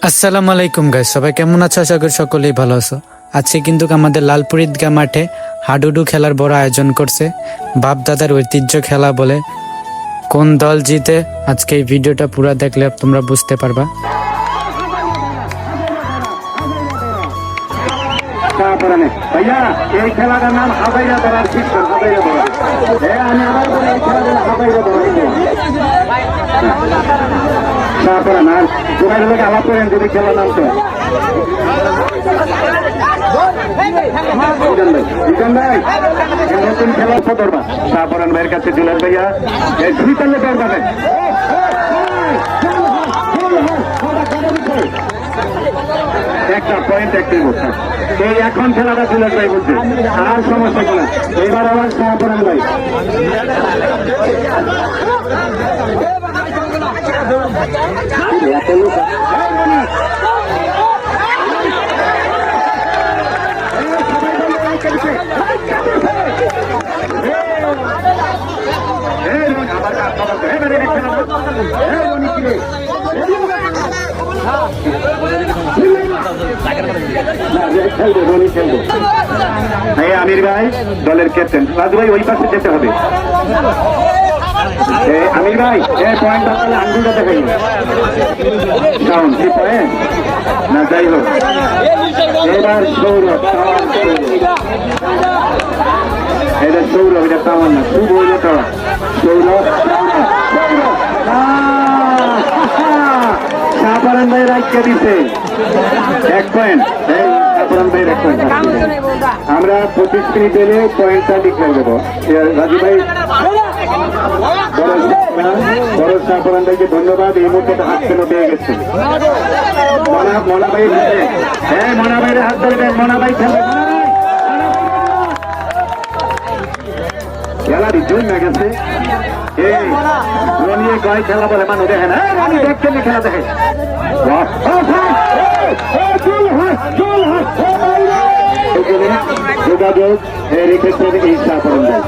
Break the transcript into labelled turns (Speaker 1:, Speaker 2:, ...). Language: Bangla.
Speaker 1: আসসালামু আলাইকুম গাইস, সবাই কেমন আছো? আশা করি সকলেই ভালো আছো। আজকে কিন্তু আমাদের লালপুর ঈদগাহ মাঠে হাডুডু খেলার বড় আয়োজন করছে। বাপ দাদার ঐতিহ্য খেলা বলে। কোন দল জিতে আজকে এই ভিডিওটা পুরো দেখলে তোমরা বুঝতে পারবা।
Speaker 2: ভাইয়া এই খেলাটার নাম হাবাইরা ধরার শিক্ষণ। হাবাইরা ধরা আমি আবার বলি এই খেলাটা হাবাইরা ধরা। তারপরে না তোমার লোক আলাপ করেন যদি খেলার নাম তো নতুন খেলার ধরবা। তারপরে ভাইয়ের কাছে দিলেন ভাইয়া দুই তালে ধরবে একটা পয়েন্ট একটাই বলছে। এই এখন খেলাটা দিলেন ভাই বলছে আর সমস্যা কিনা। এবার আবার শাহপুরান ভাই আমির ভাই দলের ক্যাপ্টেন। রাজু ভাই ওই পাশে যেতে হবে। আমির ভাই পয়েন্ট আপনার আঙ্গুলটা দেখাই সাউন্ড কি পয়েন্ট না যাই হোক। এবার সৌরভ, এটা সৌরভ, এটা তামান না খুব হইল তাওয়া। সৌরভ শাহপারান ভাই রাখতে দিচ্ছে 1 পয়েন্ট। আমরা 25 মিনিট এলে পয়েন্টটা ডিক্লেয়ার দেবো। রাজু ভাই বড় শাহপুরান ভাইকে ধন্যবাদ। এই মুহূর্তে হাত কেন পেয়ে গেছে মনা ভাই। হ্যাঁ মনা ভাইয়ের হাত ধরবেন। মনা ভাই খেলবে। খেলা রিজুই না গেছে। নিয়ে কয় খেলা বলে মানুষ দেখে না। আমি দেখছেন খেলা দেখে যোগাযোগ রেখেছেন এই শাহপুরান ভাই।